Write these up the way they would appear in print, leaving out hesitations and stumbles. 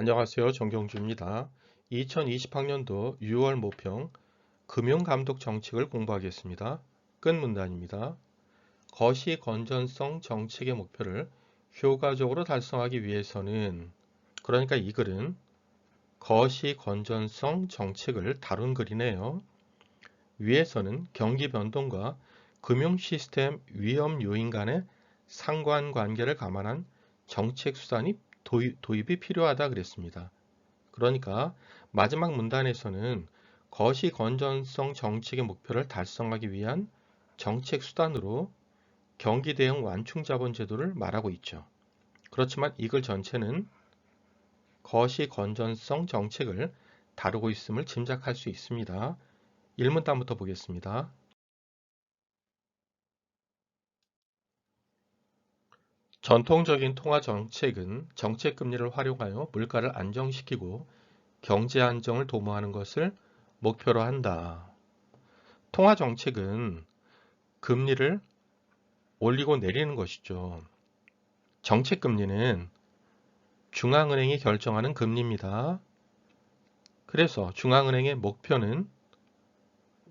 안녕하세요. 정경주입니다. 2020학년도 6월 모평 금융감독 정책을 공부하겠습니다. 끝 문단입니다. 거시 건전성 정책의 목표를 효과적으로 달성하기 위해서는, 그러니까 이 글은 거시 건전성 정책을 다룬 글이네요. 위에서는 경기 변동과 금융 시스템 위험 요인 간의 상관관계를 감안한 정책 수단이 도입이 필요하다 그랬습니다. 그러니까 마지막 문단에서는 거시 건전성 정책의 목표를 달성하기 위한 정책 수단으로 경기 대응 완충 자본 제도를 말하고 있죠. 그렇지만 이 글 전체는 거시 건전성 정책을 다루고 있음을 짐작할 수 있습니다. 1문단부터 보겠습니다. 전통적인 통화 정책은 정책 금리를 활용하여 물가를 안정시키고 경제 안정을 도모하는 것을 목표로 한다. 통화 정책은 금리를 올리고 내리는 것이죠. 정책 금리는 중앙은행이 결정하는 금리입니다. 그래서 중앙은행의 목표는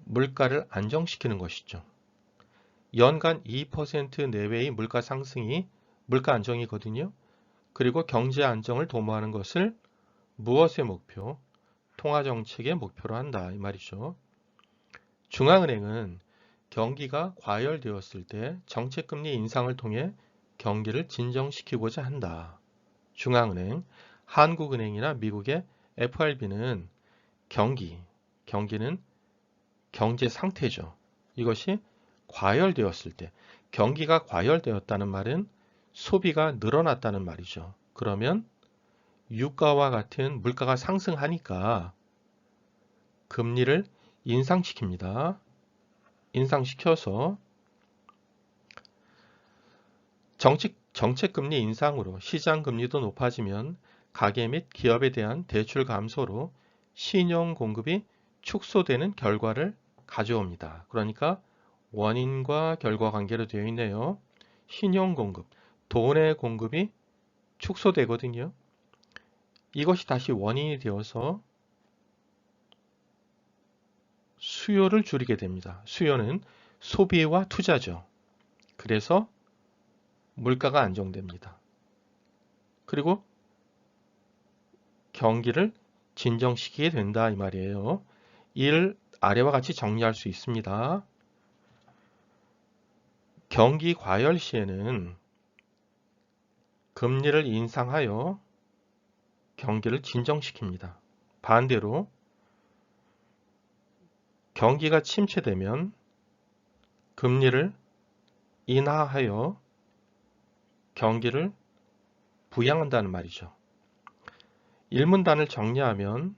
물가를 안정시키는 것이죠. 연간 2% 내외의 물가 상승이 물가 안정이거든요. 그리고 경제 안정을 도모하는 것을 무엇의 목표? 통화 정책의 목표로 한다 이 말이죠. 중앙은행은 경기가 과열되었을 때 정책금리 인상을 통해 경기를 진정시키고자 한다. 중앙은행, 한국은행이나 미국의 FRB는 경기는 경제 상태죠. 이것이 과열되었을 때, 경기가 과열되었다는 말은 소비가 늘어났다는 말이죠. 그러면 유가와 같은 물가가 상승하니까 금리를 인상시킵니다. 인상시켜서 정책금리 인상으로 시장금리도 높아지면 가계 및 기업에 대한 대출 감소로 신용 공급이 축소되는 결과를 가져옵니다. 그러니까 원인과 결과 관계로 되어 있네요. 신용 공급, 돈의 공급이 축소되거든요. 이것이 다시 원인이 되어서 수요를 줄이게 됩니다. 수요는 소비와 투자죠. 그래서 물가가 안정됩니다. 그리고 경기를 진정시키게 된다 이 말이에요. 이를 아래와 같이 정리할 수 있습니다. 경기 과열 시에는 금리를 인상하여 경기를 진정시킵니다. 반대로 경기가 침체되면 금리를 인하하여 경기를 부양한다는 말이죠. 1문단을 정리하면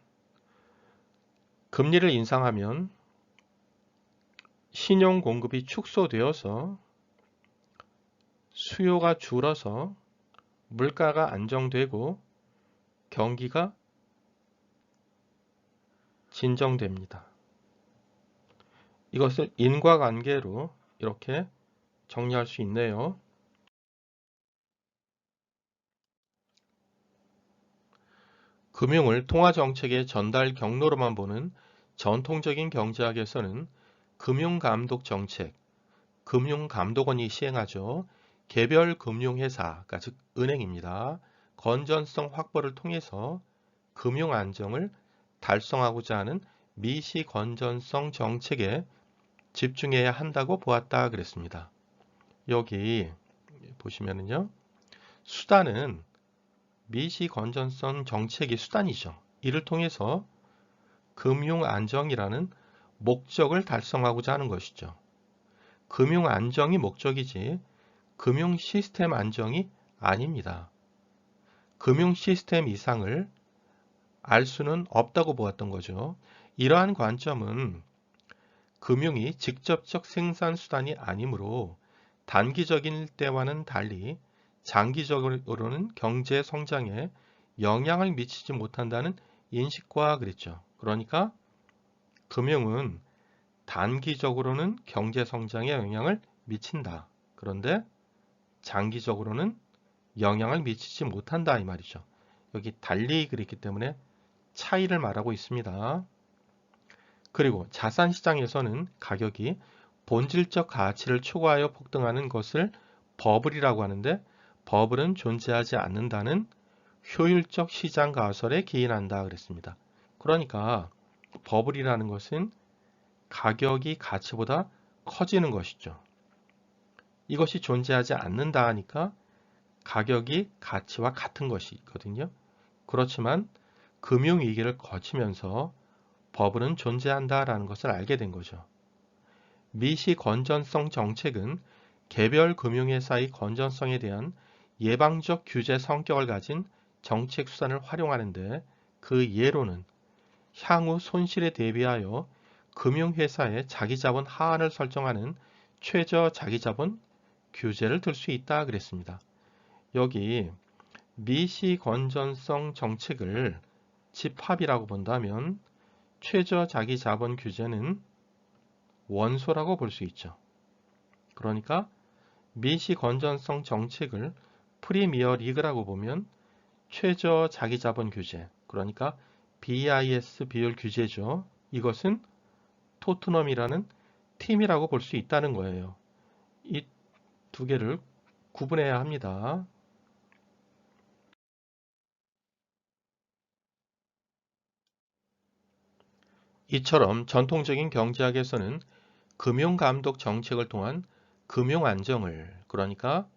금리를 인상하면 신용 공급이 축소되어서 수요가 줄어서 물가가 안정되고 경기가 진정됩니다. 이것을 인과관계로 이렇게 정리할 수 있네요. 금융을 통화정책의 전달 경로로만 보는 전통적인 경제학에서는 금융감독정책, 금융감독원이 시행하죠. 개별 금융회사가 즉 은행입니다. 건전성 확보를 통해서 금융 안정을 달성하고자 하는 미시 건전성 정책에 집중해야 한다고 보았다 그랬습니다. 여기 보시면은요. 수단은 미시 건전성 정책의 수단이죠. 이를 통해서 금융 안정이라는 목적을 달성하고자 하는 것이죠. 금융 안정이 목적이지 금융 시스템 안정이 아닙니다. 금융 시스템 이상을 알 수는 없다고 보았던 거죠. 이러한 관점은 금융이 직접적 생산 수단이 아니므로 단기적인 때와는 달리 장기적으로는 경제 성장에 영향을 미치지 못한다는 인식과 그랬죠. 그러니까 금융은 단기적으로는 경제 성장에 영향을 미친다. 그런데 장기적으로는 영향을 미치지 못한다 이 말이죠. 여기 달리 그렸기 때문에 차이를 말하고 있습니다. 그리고 자산시장에서는 가격이 본질적 가치를 초과하여 폭등하는 것을 버블이라고 하는데, 버블은 존재하지 않는다는 효율적 시장 가설에 기인한다 그랬습니다. 그러니까 버블이라는 것은 가격이 가치보다 커지는 것이죠. 이것이 존재하지 않는다 하니까 가격이 가치와 같은 것이거든요. 그렇지만 금융위기를 거치면서 버블은 존재한다라는 것을 알게 된 거죠. 미시 건전성 정책은 개별 금융회사의 건전성에 대한 예방적 규제 성격을 가진 정책 수단을 활용하는데, 그 예로는 향후 손실에 대비하여 금융회사의 자기자본 하한을 설정하는 최저 자기자본 규제를 들 수 있다 그랬습니다. 여기 미시 건전성 정책을 집합이라고 본다면 최저 자기자본 규제는 원소라고 볼 수 있죠. 그러니까 미시 건전성 정책을 프리미어 리그라고 보면 최저 자기자본 규제, 그러니까 BIS 비율 규제죠. 이것은 토트넘이라는 팀이라고 볼 수 있다는 거예요. 이 두 개를 구분해야 합니다. 이처럼 전통적인 경제학에서는 금융감독 정책을 통한 금융안정을, 그러니까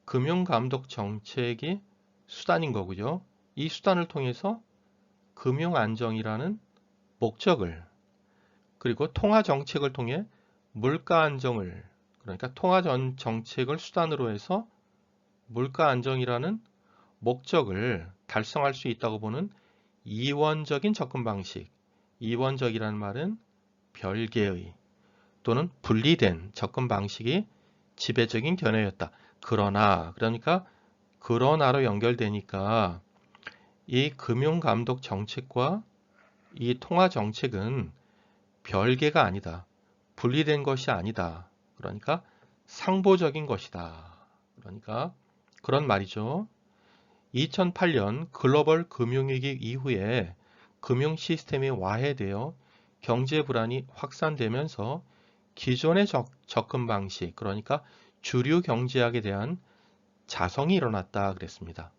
금융감독 정책이 수단인 거고요. 이 수단을 통해서 금융안정이라는 목적을, 그리고 통화정책을 통해 물가안정을, 그러니까 통화정책을 수단으로 해서 물가안정이라는 목적을 달성할 수 있다고 보는 이원적인 접근 방식, 이원적이라는 말은 별개의 또는 분리된 접근 방식이 지배적인 견해였다. 그러니까 그러나로 연결되니까 이 금융감독 정책과 이 통화정책은 별개가 아니다. 분리된 것이 아니다. 그러니까 상보적인 것이다. 그러니까 그런 말이죠. 2008년 글로벌 금융위기 이후에 금융 시스템이 와해되어 경제 불안이 확산되면서 기존의 접근 방식, 그러니까 주류 경제학에 대한 자성이 일어났다 그랬습니다.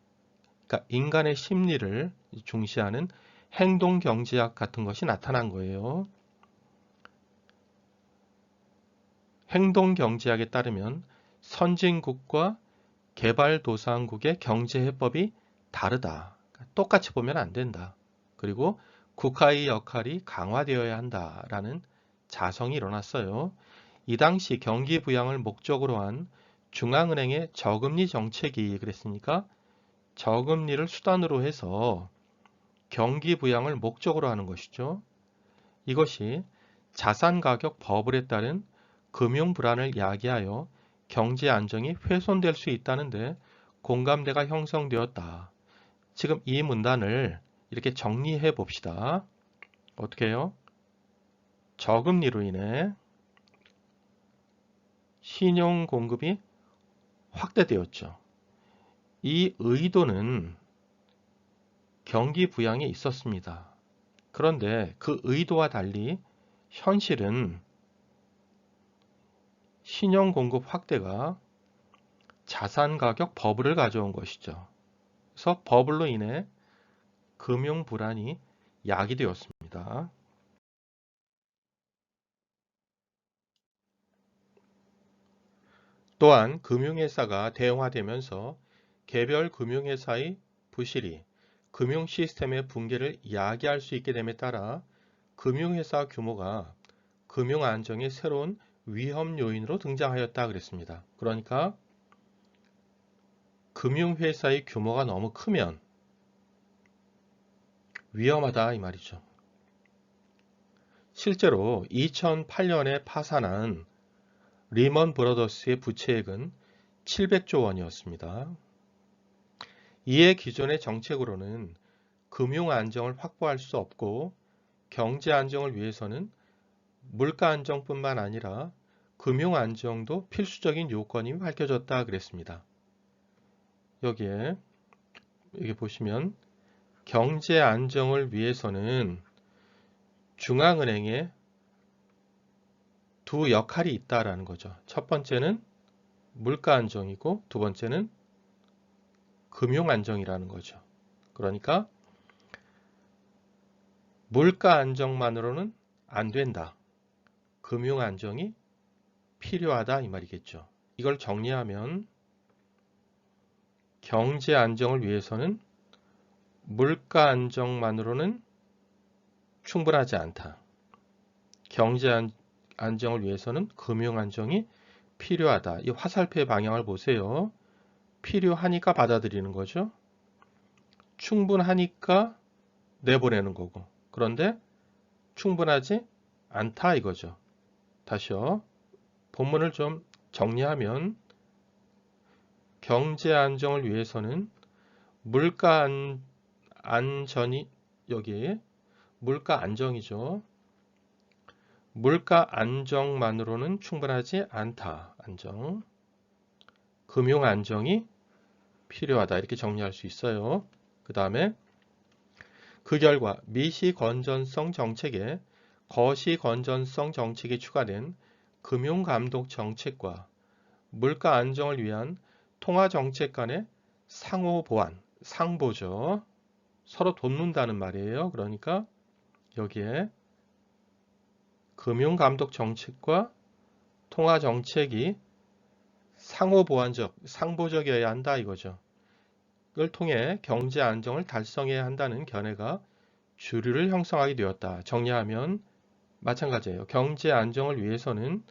그러니까 인간의 심리를 중시하는 행동 경제학 같은 것이 나타난 거예요. 행동 경제학에 따르면 선진국과 개발도상국의 경제해법이 다르다. 똑같이 보면 안 된다. 그리고 국가의 역할이 강화되어야 한다라는 자성이 일어났어요. 이 당시 경기 부양을 목적으로 한 중앙은행의 저금리 정책이 그랬으니까 저금리를 수단으로 해서 경기 부양을 목적으로 하는 것이죠. 이것이 자산가격 버블에 따른 금융 불안을 야기하여 경제 안정이 훼손될 수 있다는데 공감대가 형성되었다. 지금 이 문단을 이렇게 정리해 봅시다. 어떻게 해요? 저금리로 인해 신용 공급이 확대되었죠. 이 의도는 경기 부양에 있었습니다. 그런데 그 의도와 달리 현실은 신용 공급 확대가 자산 가격 버블을 가져온 것이죠. 그래서 버블로 인해 금융 불안이 야기되었습니다. 또한 금융회사가 대형화되면서 개별 금융회사의 부실이 금융 시스템의 붕괴를 야기할 수 있게 됨에 따라 금융회사 규모가 금융 안정의 새로운 위험 요인으로 등장하였다 그랬습니다. 그러니까 금융회사의 규모가 너무 크면 위험하다 이 말이죠. 실제로 2008년에 파산한 리먼 브러더스의 부채액은 700조 원이었습니다. 이에 기존의 정책으로는 금융 안정을 확보할 수 없고 경제 안정을 위해서는 물가 안정뿐만 아니라 금융 안정도 필수적인 요건이 밝혀졌다 그랬습니다. 여기에 여기 보시면 경제 안정을 위해서는 중앙은행에 두 역할이 있다라는 거죠. 첫 번째는 물가 안정이고 두 번째는 금융 안정이라는 거죠. 그러니까 물가 안정만으로는 안 된다. 금융 안정이 필요하다 이 말이겠죠. 이걸 정리하면 경제 안정을 위해서는 물가 안정만으로는 충분하지 않다. 경제 안정을 위해서는 금융 안정이 필요하다. 이 화살표의 방향을 보세요. 필요하니까 받아들이는 거죠. 충분하니까 내보내는 거고. 그런데 충분하지 않다 이거죠. 다시요. 본문을 좀 정리하면 경제 안정을 위해서는 물가 안전이 여기 물가 안정이죠. 물가 안정만으로는 충분하지 않다. 안정. 금융 안정이 필요하다. 이렇게 정리할 수 있어요. 그 다음에 그 결과 미시 건전성 정책에 거시 건전성 정책이 추가된 금융감독 정책과 물가 안정을 위한 통화 정책 간의 상호 보완, 상보죠. 서로 돕는다는 말이에요. 그러니까 여기에 금융감독 정책과 통화 정책이 상호 보완적, 상보적이어야 한다 이거죠. 이걸 통해 경제 안정을 달성해야 한다는 견해가 주류를 형성하게 되었다. 정리하면 마찬가지예요. 경제 안정을 위해서는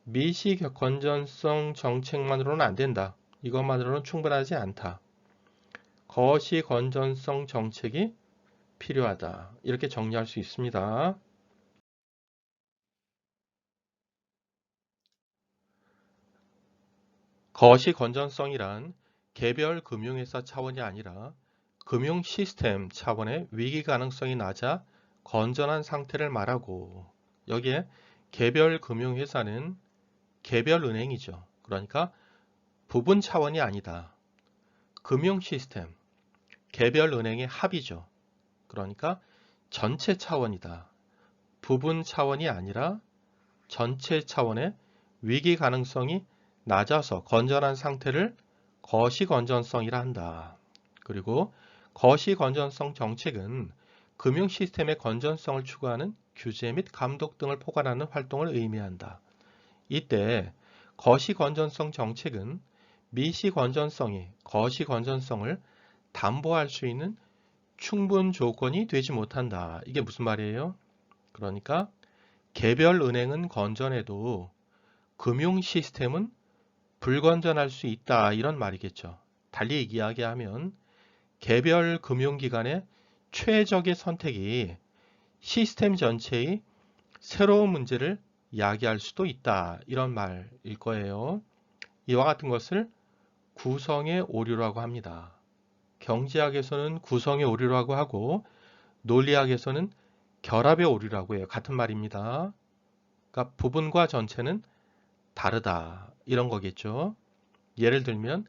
미시 건전성 정책만으로는 안 된다. 이것만으로는 충분하지 않다. 거시 건전성 정책이 필요하다. 이렇게 정리할 수 있습니다. 거시 건전성이란 개별 금융회사 차원이 아니라 금융 시스템 차원의 위기 가능성이 낮아 건전한 상태를 말하고 여기에 개별 금융회사는 개별 은행이죠. 그러니까 부분 차원이 아니다. 금융 시스템, 개별 은행의 합이죠. 그러니까 전체 차원이다. 부분 차원이 아니라 전체 차원의 위기 가능성이 낮아서 건전한 상태를 거시 건전성이라 한다. 그리고 거시 건전성 정책은 금융 시스템의 건전성을 추구하는 규제 및 감독 등을 포괄하는 활동을 의미한다. 이때 거시 건전성 정책은 미시 건전성이 거시 건전성을 담보할 수 있는 충분 조건이 되지 못한다. 이게 무슨 말이에요? 그러니까 개별 은행은 건전해도 금융 시스템은 불건전할 수 있다. 이런 말이겠죠. 달리 이야기하면 개별 금융기관의 최적의 선택이 시스템 전체의 새로운 문제를 야기할 수도 있다. 이런 말일 거예요. 이와 같은 것을 구성의 오류라고 합니다. 경제학에서는 구성의 오류라고 하고 논리학에서는 결합의 오류라고 해요. 같은 말입니다. 그러니까 부분과 전체는 다르다. 이런 거겠죠. 예를 들면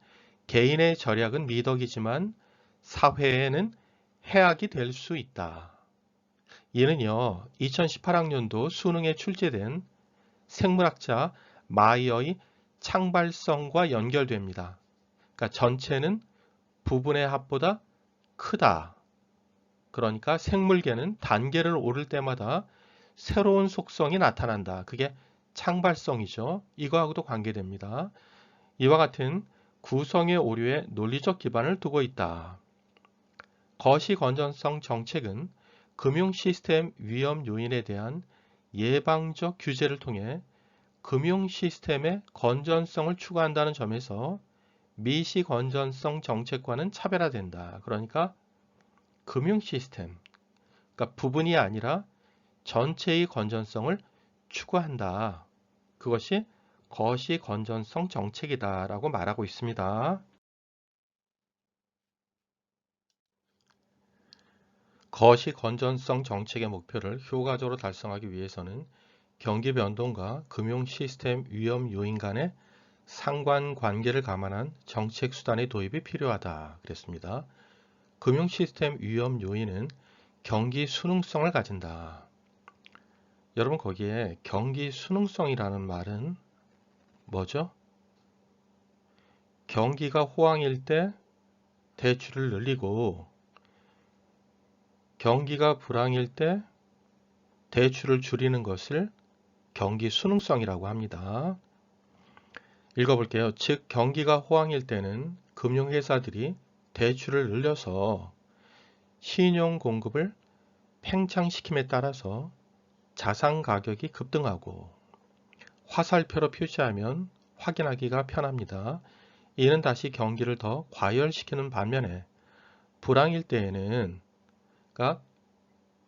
개인의 절약은 미덕이지만 사회에는 해악이 될 수 있다. 이는요. 2018학년도 수능에 출제된 생물학자 마이어의 창발성과 연결됩니다. 그러니까 전체는 부분의 합보다 크다. 그러니까 생물계는 단계를 오를 때마다 새로운 속성이 나타난다. 그게 창발성이죠. 이거하고도 관계됩니다. 이와 같은 구성의 오류에 논리적 기반을 두고 있다. 거시 건전성 정책은 금융 시스템 위험 요인에 대한 예방적 규제를 통해 금융 시스템의 건전성을 추구한다는 점에서 미시 건전성 정책과는 차별화된다. 그러니까 금융 시스템, 그러니까 부분이 아니라 전체의 건전성을 추구한다. 그것이 거시 건전성 정책이다 라고 말하고 있습니다. 거시 건전성 정책의 목표를 효과적으로 달성하기 위해서는 경기 변동과 금융 시스템 위험 요인 간의 상관관계를 감안한 정책 수단의 도입이 필요하다 그랬습니다. 금융 시스템 위험 요인은 경기 순응성을 가진다. 여러분 거기에 경기 순응성이라는 말은 뭐죠? 경기가 호황일 때 대출을 늘리고 경기가 불황일 때 대출을 줄이는 것을 경기 순응성이라고 합니다. 읽어볼게요. 즉 경기가 호황일 때는 금융회사들이 대출을 늘려서 신용 공급을 팽창시킴에 따라서 자산 가격이 급등하고 화살표로 표시하면 확인하기가 편합니다. 이는 다시 경기를 더 과열시키는 반면에 불황일 때에는 그러니까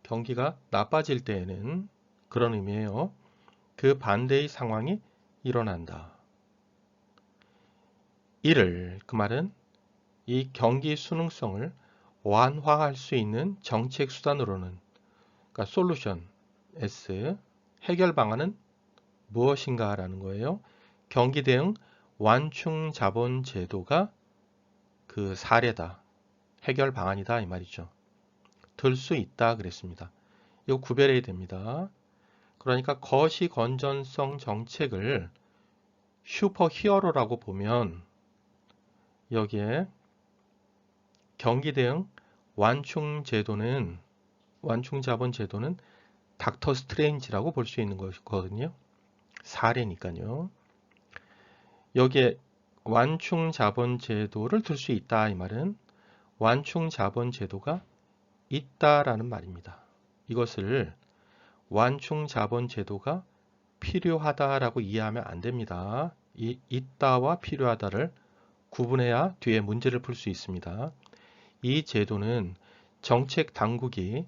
경기가 나빠질 때에는 그런 의미예요. 그 반대의 상황이 일어난다. 이를 그 말은 이 경기 순응성을 완화할 수 있는 정책 수단으로는 그러니까 솔루션 S 해결 방안은 무엇인가 라는 거예요. 경기 대응 완충 자본 제도가 그 사례다. 해결 방안이다 이 말이죠. 들 수 있다 그랬습니다. 이거 구별해야 됩니다. 그러니까 거시 건전성 정책을 슈퍼 히어로라고 보면 여기에 경기 대응 완충 자본 제도는 닥터 스트레인지라고 볼 수 있는 것이거든요. 사례니까요. 여기에 완충 자본 제도를 들 수 있다 이 말은 완충 자본 제도가 있다라는 말입니다. 이것을 완충 자본 제도가 필요하다라고 이해하면 안 됩니다. 이 있다와 필요하다를 구분해야 뒤에 문제를 풀 수 있습니다. 이 제도는 정책 당국이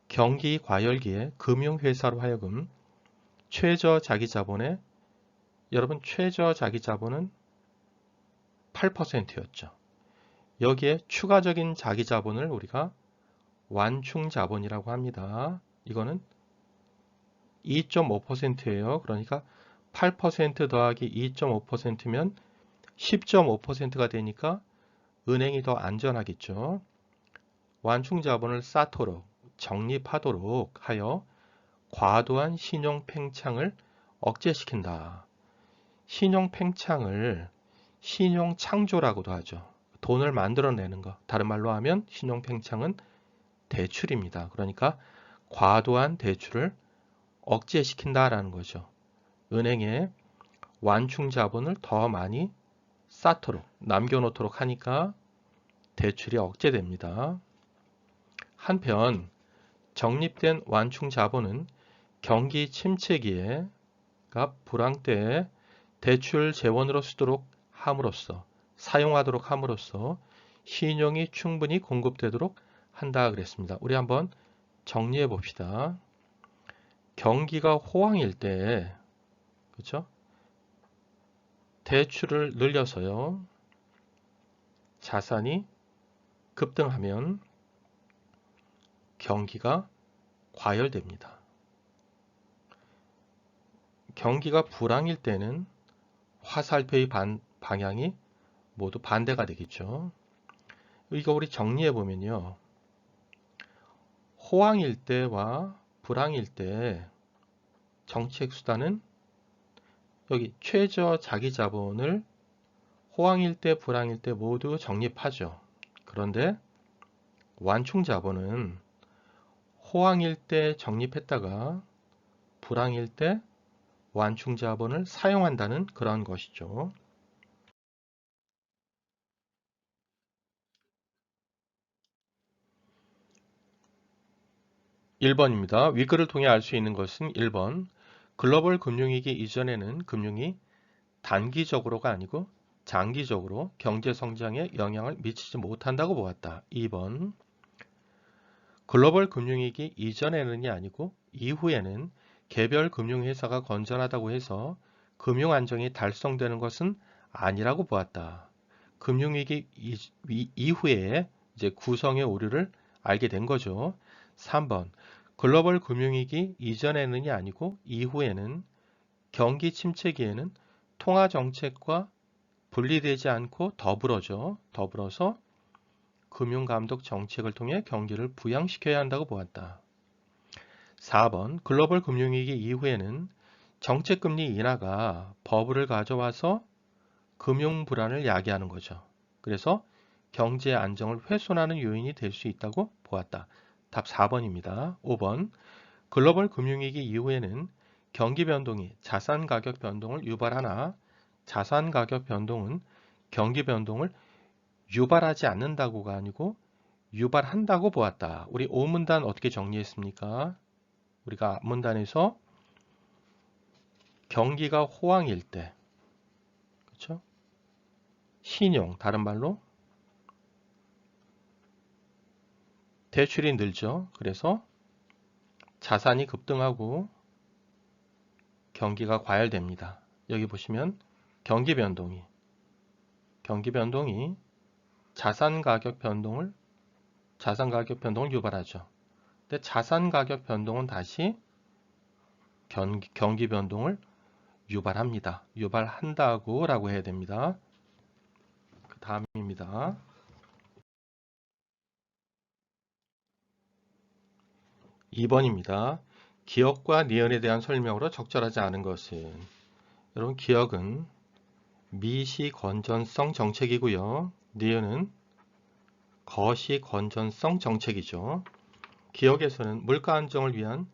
경기 과열기에 금융회사로 하여금 최저 자기자본의 여러분 최저 자기자본은 8%였죠. 여기에 추가적인 자기자본을 우리가 완충자본이라고 합니다. 이거는 2.5%예요. 그러니까 8% 더하기 2.5%면 10.5%가 되니까 은행이 더 안전하겠죠. 완충자본을 쌓도록 적립하도록 하여 과도한 신용 팽창을 억제시킨다. 신용 팽창을 신용 창조라고도 하죠. 돈을 만들어내는 것. 다른 말로 하면 신용 팽창은 대출입니다. 그러니까 과도한 대출을 억제시킨다라는 거죠. 은행에 완충 자본을 더 많이 쌓도록 남겨놓도록 하니까 대출이 억제됩니다. 한편 적립된 완충 자본은 경기 침체기에 불황 때에 대출 재원으로 쓰도록 함으로써 사용하도록 함으로써 신용이 충분히 공급되도록 한다 그랬습니다. 우리 한번 정리해 봅시다. 경기가 호황일 때 그렇죠? 대출을 늘려서요. 자산이 급등하면 경기가 과열됩니다. 경기가 불황일 때는 화살표의 방향이 모두 반대가 되겠죠. 이거 우리 정리해 보면요. 호황일 때와 불황일 때 정책 수단은 여기 최저 자기자본을 호황일 때, 불황일 때 모두 적립하죠. 그런데 완충자본은 호황일 때 적립했다가 불황일 때 완충자본을 사용한다는 그런 것이죠. 1번입니다. 위글을 통해 알 수 있는 것은 1번. 글로벌 금융위기 이전에는 금융이 단기적으로가 아니고 장기적으로 경제 성장에 영향을 미치지 못한다고 보았다. 2번. 글로벌 금융위기 이전에는이 아니고 이후에는 개별 금융회사가 건전하다고 해서 금융 안정이 달성되는 것은 아니라고 보았다. 금융위기 이후에 이제 구성의 오류를 알게 된 거죠. 3번. 글로벌 금융위기 이전에는이 아니고 이후에는 경기 침체기에는 통화 정책과 분리되지 않고 더불어서 금융감독 정책을 통해 경기를 부양시켜야 한다고 보았다. 4번 글로벌 금융위기 이후에는 정책금리 인하가 버블을 가져와서 금융 불안을 야기하는 거죠. 그래서 경제 안정을 훼손하는 요인이 될 수 있다고 보았다. 답 4번입니다. 5번 글로벌 금융위기 이후에는 경기 변동이 자산 가격 변동을 유발하나 자산 가격 변동은 경기 변동을 유발하지 않는다고가 아니고 유발한다고 보았다. 우리 오문단 어떻게 정리했습니까? 우리가 앞문단에서 경기가 호황일 때, 그렇죠? 신용, 다른 말로 대출이 늘죠. 그래서 자산이 급등하고 경기가 과열됩니다. 여기 보시면 경기 변동이 자산 가격 변동을 유발하죠. 근데 자산 가격 변동은 다시 경기 변동을 유발합니다. 유발한다고 라고 해야 됩니다. 그 다음입니다. 2번입니다. 기억과 니은에 대한 설명으로 적절하지 않은 것은, 여러분 기억은 미시 건전성 정책이고요. 니은은 거시 건전성 정책이죠. 기억에서는 물가 안정을 위한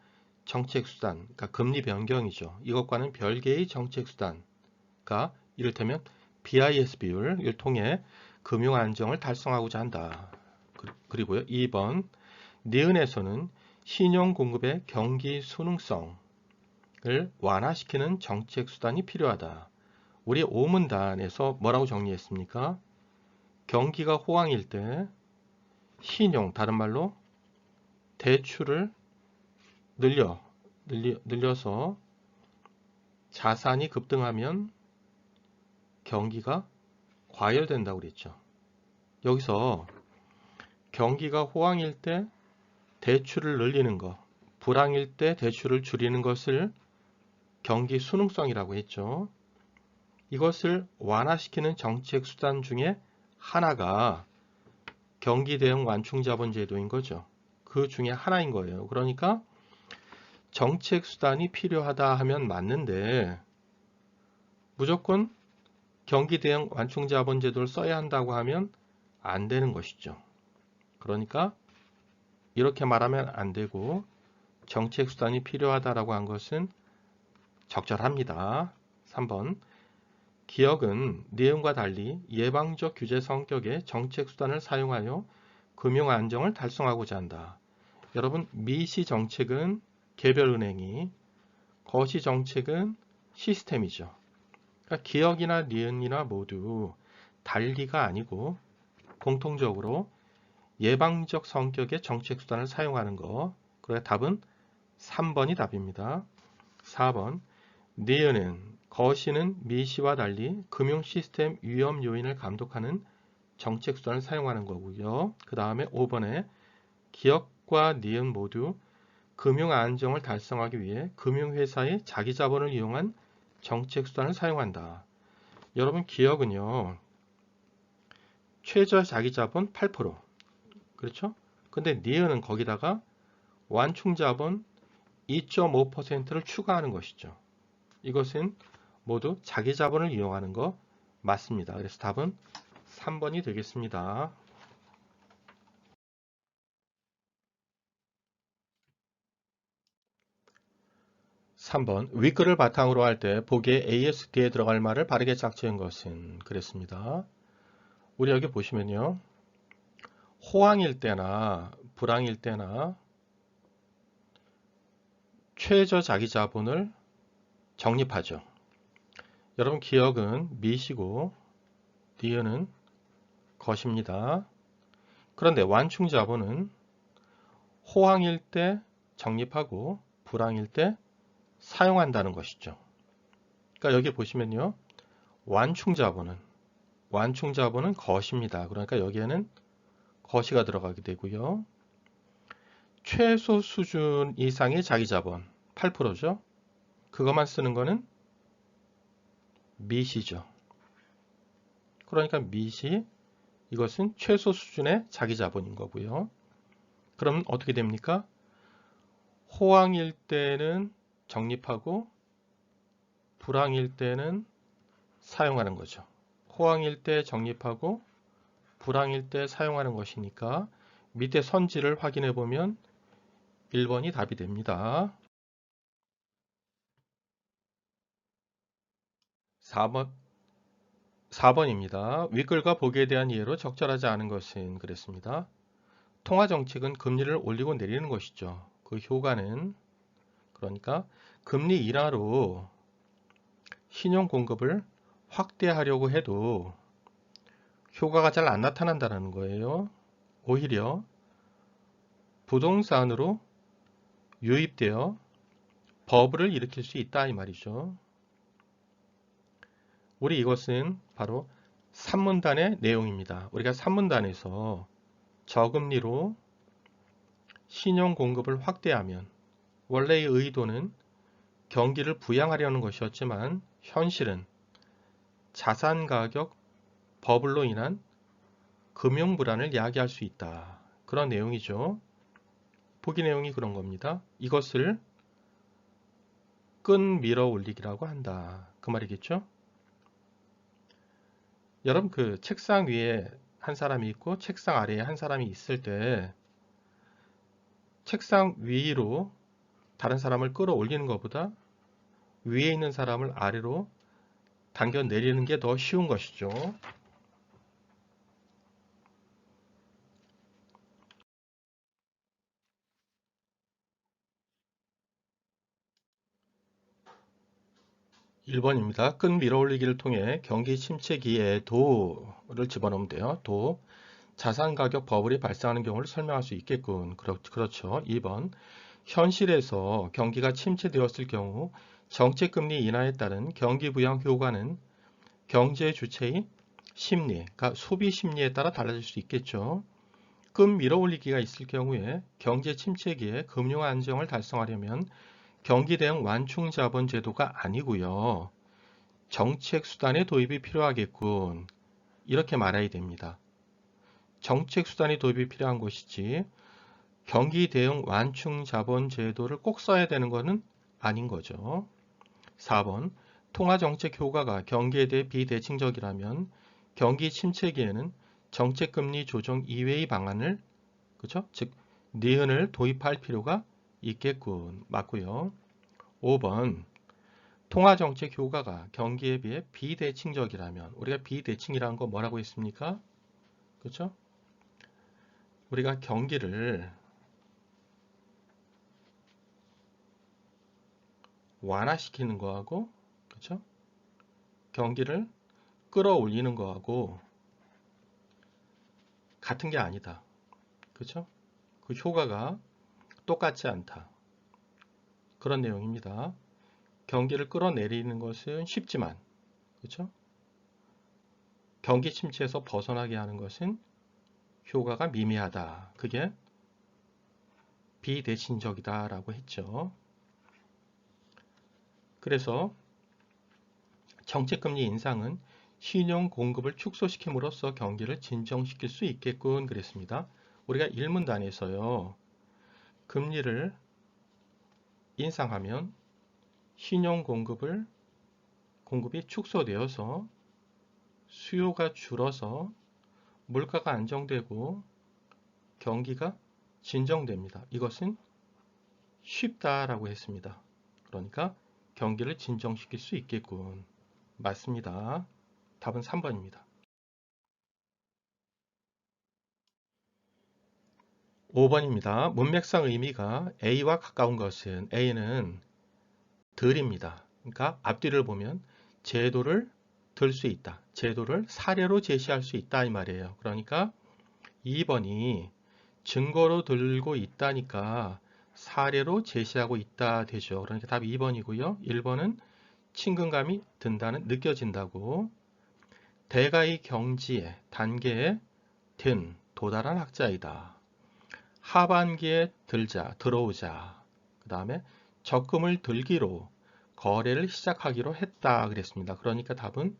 정책 수단, 그러니까 금리 변경이죠. 이것과는 별개의 정책 수단가 이를테면 BIS 비율을 통해 금융 안정을 달성하고자 한다. 그리고요. 2번 니은에서는 신용 공급의 경기 순응성을 완화시키는 정책 수단이 필요하다. 우리 오문단에서 뭐라고 정리했습니까? 경기가 호황일 때 신용, 다른 말로 대출을 늘려서 자산이 급등하면 경기가 과열된다고 그랬죠. 여기서 경기가 호황일 때 대출을 늘리는 것, 불황일 때 대출을 줄이는 것을 경기 순응성이라고 했죠. 이것을 완화시키는 정책 수단 중에 하나가 경기 대응 완충 자본 제도인 거죠. 그 중에 하나인 거예요. 그러니까 정책 수단이 필요하다 하면 맞는데 무조건 경기 대응 완충 자본 제도를 써야 한다고 하면 안 되는 것이죠. 그러니까 이렇게 말하면 안 되고 정책 수단이 필요하다라고 한 것은 적절합니다. 3번 기억은 니은과 달리 예방적 규제 성격의 정책 수단을 사용하여 금융 안정을 달성하고자 한다. 여러분 미시 정책은 개별은행이, 거시 정책은 시스템이죠. 그러니까 기억이나 니은이나 모두 달리가 아니고 공통적으로 예방적 성격의 정책 수단을 사용하는 거. 그래서 답은 3번이 답입니다. 4번 니은은 거시는 미시와 달리 금융 시스템 위험 요인을 감독하는 정책 수단을 사용하는 거고요. 그 다음에 5번에 기억과 니은 모두 금융 안정을 달성하기 위해 금융회사의 자기 자본을 이용한 정책 수단을 사용한다. 여러분 기억은요. 최저 자기 자본 8%. 그렇죠? 근데 니은은 거기다가 완충 자본 2.5%를 추가하는 것이죠. 이것은 모두 자기 자본을 이용하는 거 맞습니다. 그래서 답은 3번이 되겠습니다. 3번 윗글을 바탕으로 할 때 보기에 AS 뒤에 들어갈 말을 바르게 짝지은 것은 그랬습니다. 우리 여기 보시면요. 호황일 때나 불황일 때나 최저 자기 자본을 적립하죠. 여러분 기억은 미시고 니은은 것입니다. 그런데 완충 자본은 호황일 때 적립하고 불황일 때 사용한다는 것이죠. 그러니까 여기 보시면요. 완충 자본은 것입니다. 그러니까 여기에는 거시가 들어가게 되고요. 최소 수준 이상의 자기 자본 8%죠. 그것만 쓰는 거는 미시죠. 그러니까 미시 이것은 최소 수준의 자기 자본인 거고요. 그럼 어떻게 됩니까? 호황일 때는 적립하고 불황일 때는 사용하는 거죠. 호황일 때 적립하고 불황일 때 사용하는 것이니까 밑에 선지를 확인해 보면 1번이 답이 됩니다. 4번입니다. 윗글과 보기에 대한 이해로 적절하지 않은 것은 그랬습니다. 통화정책은 금리를 올리고 내리는 것이죠. 그 효과는 그러니까 금리 인하로 신용공급을 확대하려고 해도 효과가 잘 안 나타난다는 거예요. 오히려 부동산으로 유입되어 버블을 일으킬 수 있다 이 말이죠. 우리 이것은 바로 산문단의 내용입니다. 우리가 산문단에서 저금리로 신용 공급을 확대하면 원래의 의도는 경기를 부양하려는 것이었지만 현실은 자산 가격 버블로 인한 금융 불안을 야기할 수 있다. 그런 내용이죠. 보기 내용이 그런 겁니다. 이것을 끈 밀어 올리기라고 한다. 그 말이겠죠? 여러분 그 책상 위에 한 사람이 있고 책상 아래에 한 사람이 있을 때 책상 위로 다른 사람을 끌어올리는 것보다 위에 있는 사람을 아래로 당겨 내리는 게 더 쉬운 것이죠. 1번입니다. 끈 밀어올리기를 통해 경기 침체기에 도를 집어넣으면 돼요. 도. 자산 가격 버블이 발생하는 경우를 설명할 수 있겠군. 그렇죠. 2번. 현실에서 경기가 침체되었을 경우 정책금리 인하에 따른 경기 부양 효과는 경제 주체의 심리, 그러니까 소비 심리에 따라 달라질 수 있겠죠. 끈 밀어올리기가 있을 경우에 경제 침체기에 금융 안정을 달성하려면 경기 대응 완충 자본 제도가 아니고요. 정책 수단의 도입이 필요하겠군. 이렇게 말해야 됩니다. 정책 수단의 도입이 필요한 것이지 경기 대응 완충 자본 제도를 꼭 써야 되는 것은 아닌 거죠. 4번. 통화 정책 효과가 경기에 대해 비대칭적이라면 경기 침체기에는 정책 금리 조정 이외의 방안을 그렇죠? 즉 니은을 도입할 필요가 있겠군. 맞고요. 5번. 통화정책 효과가 경기에 비해 비대칭적이라면 우리가 비대칭이라는 거 뭐라고 했습니까? 그렇죠? 우리가 경기를 완화시키는 거하고 그렇죠? 경기를 끌어올리는 거하고 같은 게 아니다. 그렇죠? 그 효과가 똑같지 않다. 그런 내용입니다. 경기를 끌어내리는 것은 쉽지만 그렇죠? 경기 침체에서 벗어나게 하는 것은 효과가 미미하다. 그게 비대칭적이다라고 했죠. 그래서 정책금리 인상은 신용 공급을 축소시킴으로써 경기를 진정시킬 수 있겠군 그랬습니다. 우리가 일문단에서요. 금리를 인상하면 신용 공급이 축소되어서 수요가 줄어서 물가가 안정되고 경기가 진정됩니다. 이것은 쉽다라고 했습니다. 그러니까 경기를 진정시킬 수 있겠군. 맞습니다. 답은 3번입니다. 5번입니다. 문맥상 의미가 A와 가까운 것은 A는 들입니다. 그러니까 앞뒤를 보면 제도를 들 수 있다. 제도를 사례로 제시할 수 있다 이 말이에요. 그러니까 2번이 증거로 들고 있다니까 사례로 제시하고 있다 되죠. 그러니까 답 2번이고요. 1번은 친근감이 든다는 느껴진다고 대가의 경지에 단계에 든 도달한 학자이다. 하반기에 들어오자. 그 다음에 적금을 들기로 거래를 시작하기로 했다 그랬습니다. 그러니까 답은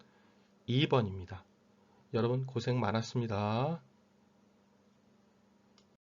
2번입니다. 여러분 고생 많았습니다.